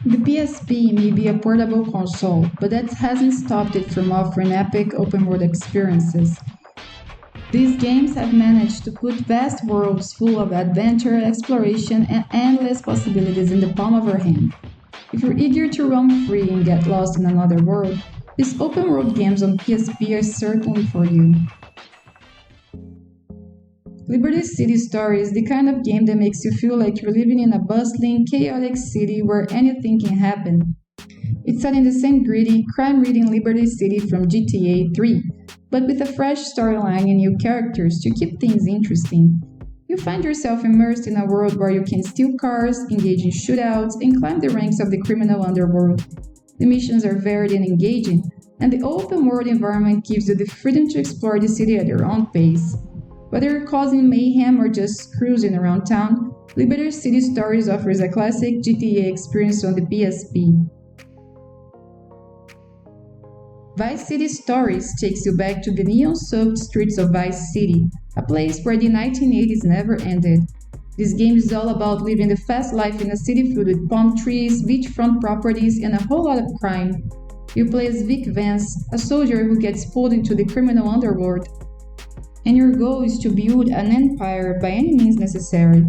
The PSP may be a portable console, but that hasn't stopped it from offering epic open-world experiences. These games have managed to put vast worlds full of adventure, exploration, and endless possibilities in the palm of our hand. If you're eager to roam free and get lost in another world, these open-world games on PSP are certainly for you. Liberty City Story is the kind of game that makes you feel like you're living in a bustling, chaotic city where anything can happen. It's set in the same gritty, crime-ridden Liberty City from GTA 3, but with a fresh storyline and new characters to keep things interesting. You find yourself immersed in a world where you can steal cars, engage in shootouts, and climb the ranks of the criminal underworld. The missions are varied and engaging, and the open-world environment gives you the freedom to explore the city at your own pace. Whether you're causing mayhem or just cruising around town, Liberty City Stories offers a classic GTA experience on the PSP. Vice City Stories takes you back to the neon-soaked streets of Vice City, a place where the 1980s never ended. This game is all about living the fast life in a city filled with palm trees, beachfront properties, and a whole lot of crime. You play as Vic Vance, a soldier who gets pulled into the criminal underworld, and your goal is to build an empire by any means necessary.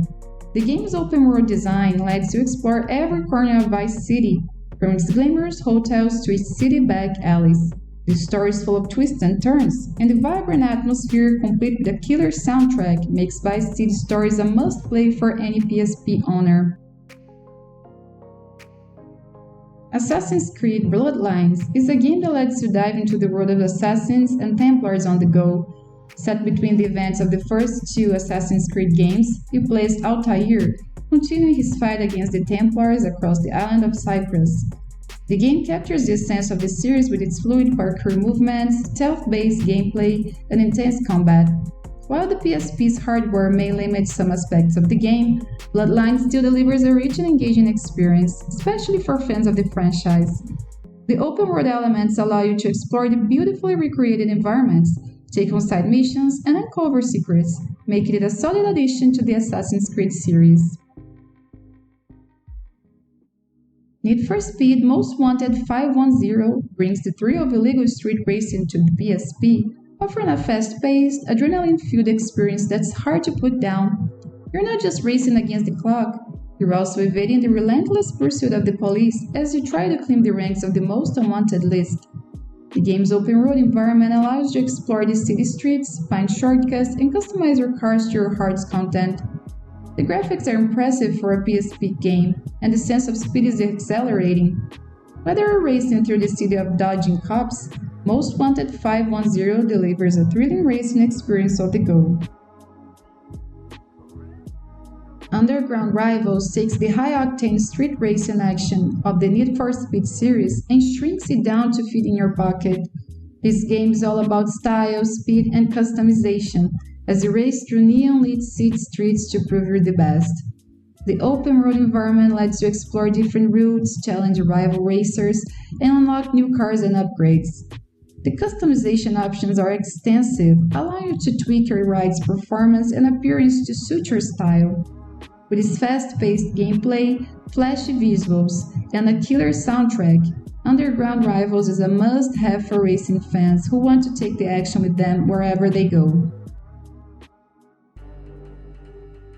The game's open-world design lets you explore every corner of Vice City, from its glamorous hotels to its city back alleys. The story is full of twists and turns, and the vibrant atmosphere, complete with a killer soundtrack, makes Vice City Stories a must-play for any PSP owner. Assassin's Creed Bloodlines is a game that lets you dive into the world of assassins and Templars on the go. Set between the events of the first two Assassin's Creed games, you play as Altair, continuing his fight against the Templars across the island of Cyprus. The game captures the essence of the series with its fluid parkour movements, stealth-based gameplay, and intense combat. While the PSP's hardware may limit some aspects of the game, Bloodlines still delivers a rich and engaging experience, especially for fans of the franchise. The open-world elements allow you to explore the beautifully recreated environments, take on side missions, and uncover secrets, making it a solid addition to the Assassin's Creed series. Need for Speed Most Wanted 510 brings the thrill of illegal street racing to the PSP, offering a fast-paced, adrenaline-fueled experience that's hard to put down. You're not just racing against the clock, you're also evading the relentless pursuit of the police as you try to climb the ranks of the Most Unwanted list. The game's open-world environment allows you to explore the city streets, find shortcuts, and customize your cars to your heart's content. The graphics are impressive for a PSP game, and the sense of speed is exhilarating. Whether you're racing through the city of dodging cops, Most Wanted 510 delivers a thrilling racing experience on the go. Underground Rivals takes the high-octane street racing action of the Need for Speed series and shrinks it down to fit in your pocket. This game is all about style, speed, and customization, as you race through neon-lit city streets to prove you're the best. The open-world environment lets you explore different routes, challenge rival racers, and unlock new cars and upgrades. The customization options are extensive, allowing you to tweak your ride's performance and appearance to suit your style. With its fast-paced gameplay, flashy visuals, and a killer soundtrack, Underground Rivals is a must-have for racing fans who want to take the action with them wherever they go.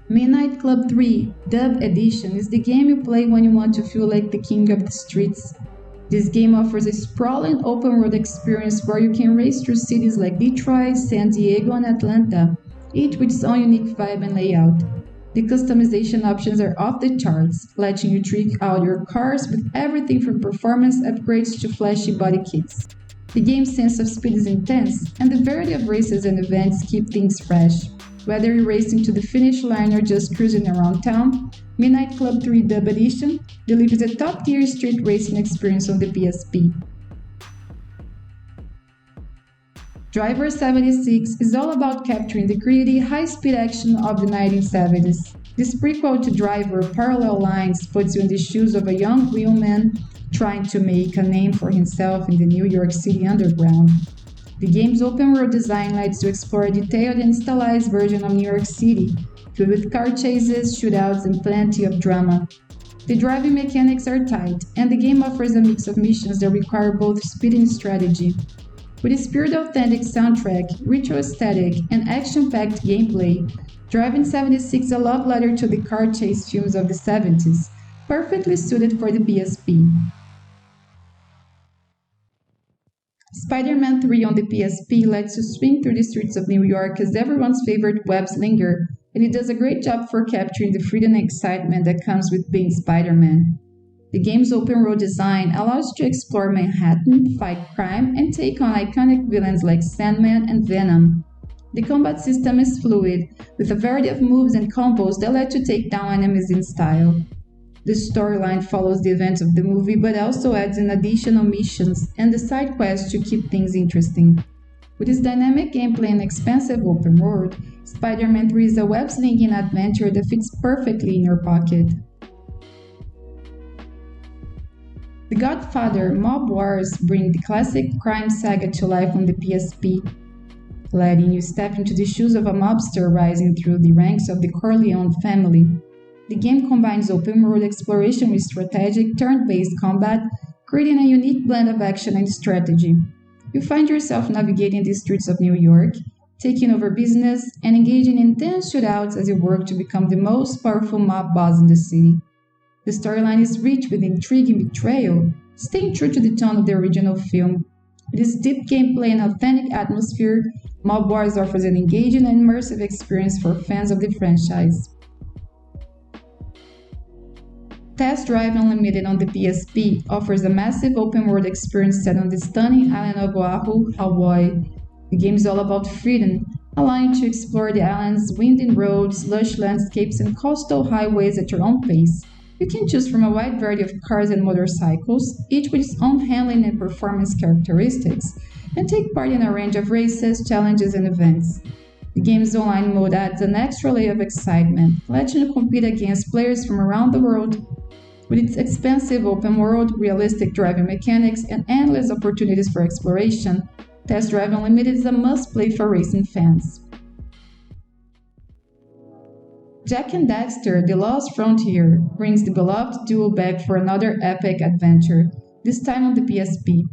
Midnight Club 3 Dub Edition is the game you play when you want to feel like the king of the streets. This game offers a sprawling open-world experience where you can race through cities like Detroit, San Diego, and Atlanta, each with its own unique vibe and layout. The customization options are off the charts, letting you trick out your cars with everything from performance upgrades to flashy body kits. The game's sense of speed is intense, and the variety of races and events keep things fresh. Whether you're racing to the finish line or just cruising around town, Midnight Club 3 Dub Edition delivers a top-tier street racing experience on the PSP. Driver 76 is all about capturing the gritty, high-speed action of the 1970s. This prequel to Driver, Parallel Lines, puts you in the shoes of a young wheelman trying to make a name for himself in the New York City underground. The game's open-world design lets you explore a detailed and stylized version of New York City, filled with car chases, shootouts, and plenty of drama. The driving mechanics are tight, and the game offers a mix of missions that require both speed and strategy. With a spirit-authentic soundtrack, retro aesthetic, and action-packed gameplay, Driving 76 is a love letter to the car chase films of the 70s, perfectly suited for the PSP. Spider-Man 3 on the PSP lets you swing through the streets of New York as everyone's favorite web slinger, and it does a great job for capturing the freedom and excitement that comes with being Spider-Man. The game's open-world design allows you to explore Manhattan, fight crime, and take on iconic villains like Sandman and Venom. The combat system is fluid, with a variety of moves and combos that let you take down enemies in style. The storyline follows the events of the movie but also adds in additional missions and the side quests to keep things interesting. With its dynamic gameplay and expansive open world, Spider-Man 3 is a web-slinging adventure that fits perfectly in your pocket. The Godfather Mob Wars bring the classic crime saga to life on the PSP, letting you step into the shoes of a mobster rising through the ranks of the Corleone family. The game combines open-world exploration with strategic, turn-based combat, creating a unique blend of action and strategy. You find yourself navigating the streets of New York, taking over business, and engaging in intense shootouts as you work to become the most powerful mob boss in the city. The storyline is rich with intrigue and betrayal, staying true to the tone of the original film. With its deep gameplay and authentic atmosphere, Mob Wars offers an engaging and immersive experience for fans of the franchise. Test Drive Unlimited on the PSP offers a massive open-world experience set on the stunning island of Oahu, Hawaii. The game is all about freedom, allowing you to explore the island's winding roads, lush landscapes, and coastal highways at your own pace. You can choose from a wide variety of cars and motorcycles, each with its own handling and performance characteristics, and take part in a range of races, challenges, and events. The game's online mode adds an extra layer of excitement, letting you compete against players from around the world. With its expansive open world, realistic driving mechanics, and endless opportunities for exploration, Test Drive Unlimited is a must-play for racing fans. Jak and Daxter: The Lost Frontier brings the beloved duo back for another epic adventure, this time on the PSP.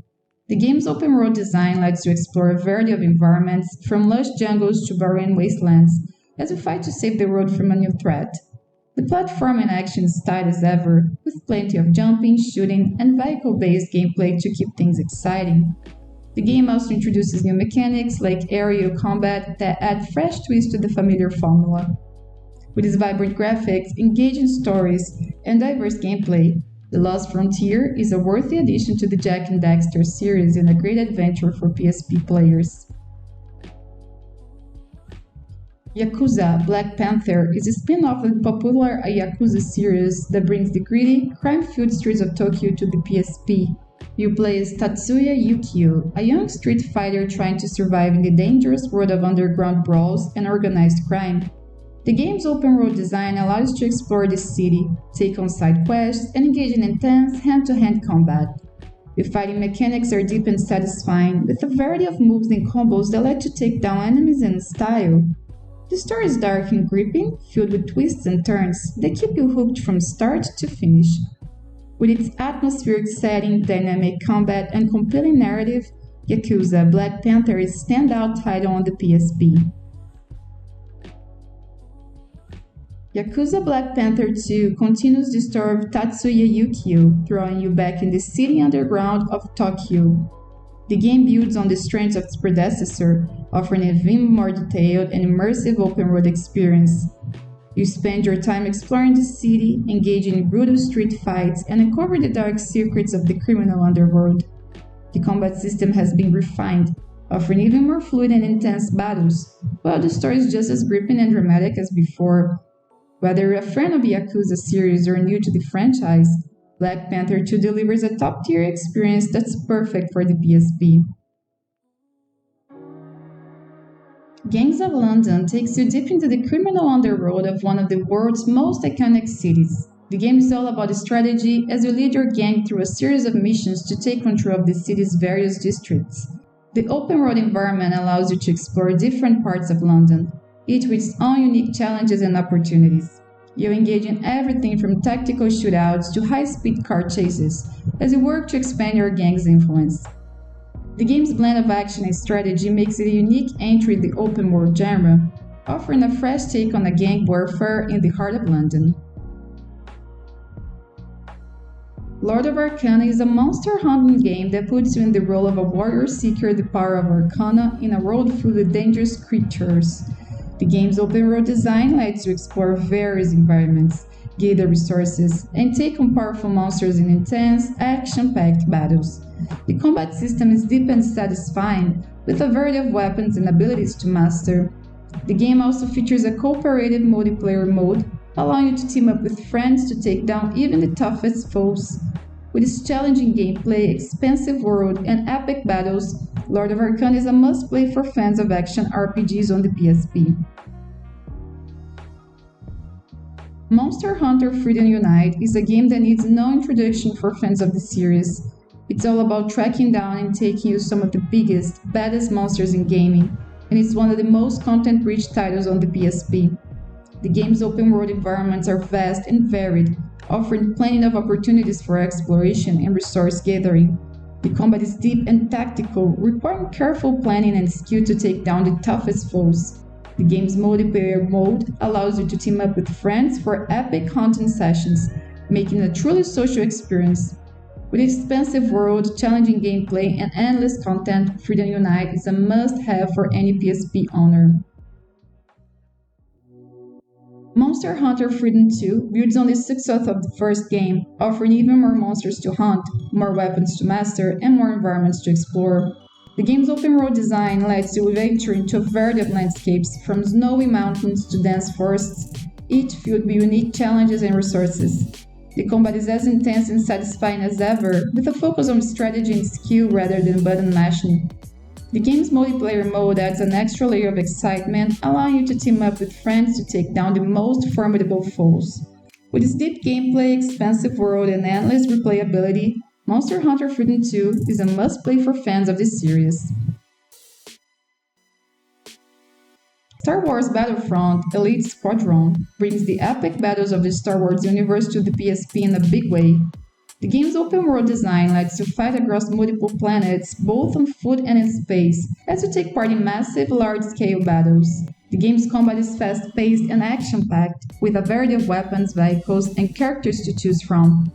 The game's open-world design lets you explore a variety of environments, from lush jungles to barren wastelands, as you fight to save the world from a new threat. The platform and action is tight as ever, with plenty of jumping, shooting, and vehicle-based gameplay to keep things exciting. The game also introduces new mechanics like aerial combat that add fresh twists to the familiar formula. With its vibrant graphics, engaging stories, and diverse gameplay, The Lost Frontier is a worthy addition to the Jak and Daxter series and a great adventure for PSP players. Yakuza: Black Panther is a spin-off of the popular Yakuza series that brings the gritty, crime-filled streets of Tokyo to the PSP. You play as Tatsuya Yukio, a young street fighter trying to survive in the dangerous world of underground brawls and organized crime. The game's open-world design allows you to explore the city, take on side quests, and engage in intense hand-to-hand combat. The fighting mechanics are deep and satisfying, with a variety of moves and combos that let you take down enemies in style. The story is dark and gripping, filled with twists and turns that keep you hooked from start to finish. With its atmospheric setting, dynamic combat, and compelling narrative, Yakuza: Black Panther is a standout title on the PSP. Yakuza: Black Panther 2 continues the story of Tatsuya Yukio, throwing you back in the city underground of Tokyo. The game builds on the strengths of its predecessor, offering an even more detailed and immersive open-world experience. You spend your time exploring the city, engaging in brutal street fights, and uncover the dark secrets of the criminal underworld. The combat system has been refined, offering even more fluid and intense battles, while the story is just as gripping and dramatic as before. Whether you're a fan of the Yakuza series or new to the franchise, Black Panther 2 delivers a top-tier experience that's perfect for the PSP. Gangs of London takes you deep into the criminal underworld of one of the world's most iconic cities. The game is all about strategy as you lead your gang through a series of missions to take control of the city's various districts. The open-world environment allows you to explore different parts of London, each with its own unique challenges and opportunities. You engage in everything from tactical shootouts to high-speed car chases as you work to expand your gang's influence. The game's blend of action and strategy makes it a unique entry in the open-world genre, offering a fresh take on a gang warfare in the heart of London. Lord of Arcana is a monster hunting game that puts you in the role of a warrior seeking the power of Arcana in a world full of dangerous creatures. The game's open-world design lets you explore various environments, gather resources, and take on powerful monsters in intense, action-packed battles. The combat system is deep and satisfying, with a variety of weapons and abilities to master. The game also features a cooperative multiplayer mode, allowing you to team up with friends to take down even the toughest foes. With its challenging gameplay, expansive world, and epic battles, Lord of Arcana is a must-play for fans of action RPGs on the PSP. Monster Hunter Freedom Unite is a game that needs no introduction for fans of the series. It's all about tracking down and taking you some of the biggest, baddest monsters in gaming, and it's one of the most content-rich titles on the PSP. The game's open-world environments are vast and varied, offering plenty of opportunities for exploration and resource gathering. The combat is deep and tactical, requiring careful planning and skill to take down the toughest foes. The game's multiplayer mode allows you to team up with friends for epic hunting sessions, making it a truly social experience. With its expansive world, challenging gameplay, and endless content, Freedom Unite is a must-have for any PSP owner. Monster Hunter Freedom 2 builds on the success of the first game, offering even more monsters to hunt, more weapons to master, and more environments to explore. The game's open-world design lets you venture into a variety of landscapes, from snowy mountains to dense forests, each filled with unique challenges and resources. The combat is as intense and satisfying as ever, with a focus on strategy and skill rather than button mashing. The game's multiplayer mode adds an extra layer of excitement, allowing you to team up with friends to take down the most formidable foes. With its deep gameplay, expansive world, and endless replayability, Monster Hunter Freedom 2 is a must-play for fans of this series. Star Wars Battlefront Elite Squadron brings the epic battles of the Star Wars universe to the PSP in a big way. The game's open-world design lets you fight across multiple planets, both on foot and in space, as you take part in massive, large-scale battles. The game's combat is fast-paced and action-packed, with a variety of weapons, vehicles, and characters to choose from.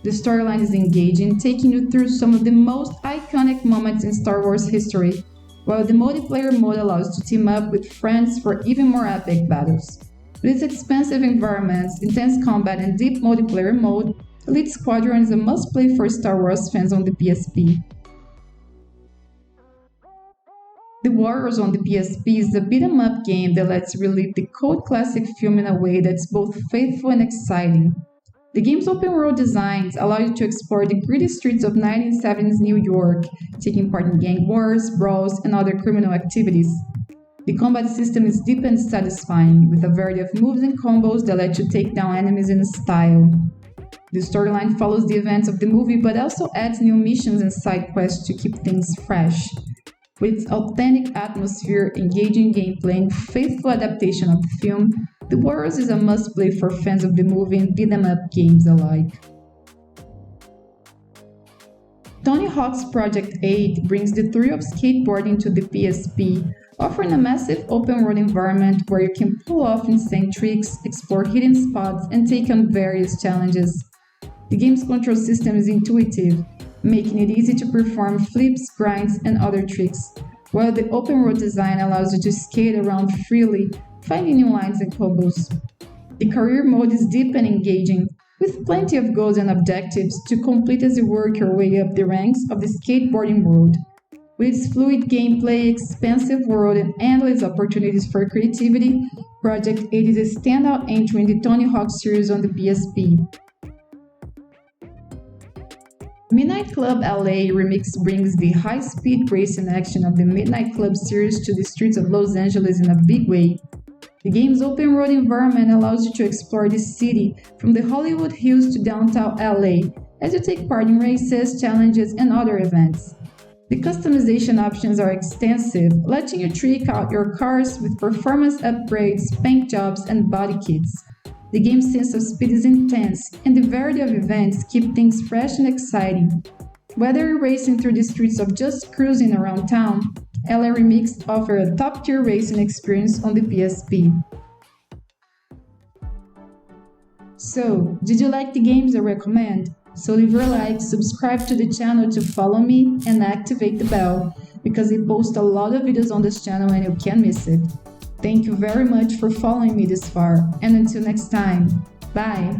The storyline is engaging, taking you through some of the most iconic moments in Star Wars history, while the multiplayer mode allows you to team up with friends for even more epic battles. With its expansive environments, intense combat, and deep multiplayer mode, Elite Squadron is a must-play for Star Wars fans on the PSP. The Warriors on the PSP is a beat-em-up game that lets you relive the cult classic film in a way that's both faithful and exciting. The game's open-world designs allow you to explore the gritty streets of 1970s New York, taking part in gang wars, brawls, and other criminal activities. The combat system is deep and satisfying, with a variety of moves and combos that let you take down enemies in style. The storyline follows the events of the movie but also adds new missions and side quests to keep things fresh. With its authentic atmosphere, engaging gameplay, and faithful adaptation of the film, The Warriors is a must-play for fans of the movie and beat-em-up games alike. Tony Hawk's Project 8 brings the thrill of skateboarding to the PSP, offering a massive open-world environment where you can pull off insane tricks, explore hidden spots, and take on various challenges. The game's control system is intuitive, making it easy to perform flips, grinds, and other tricks, while the open-world design allows you to skate around freely, finding new lines and combos. The career mode is deep and engaging, with plenty of goals and objectives to complete as you work your way up the ranks of the skateboarding world. With its fluid gameplay, expansive world, and endless opportunities for creativity, Project 8 is a standout entry in the Tony Hawk series on the PSP. Midnight Club LA Remix brings the high-speed racing action of the Midnight Club series to the streets of Los Angeles in a big way. The game's open-world environment allows you to explore the city from the Hollywood Hills to downtown LA as you take part in races, challenges, and other events. The customization options are extensive, letting you trick out your cars with performance upgrades, paint jobs, and body kits. The game's sense of speed is intense, and the variety of events keep things fresh and exciting. Whether you're racing through the streets or just cruising around town, LA Remixed offers a top-tier racing experience on the PSP. So, did you like the games I recommend? So leave your like, subscribe to the channel to follow me, and activate the bell, because I post a lot of videos on this channel and you can't miss it. Thank you very much for following me this far, and until next time, bye!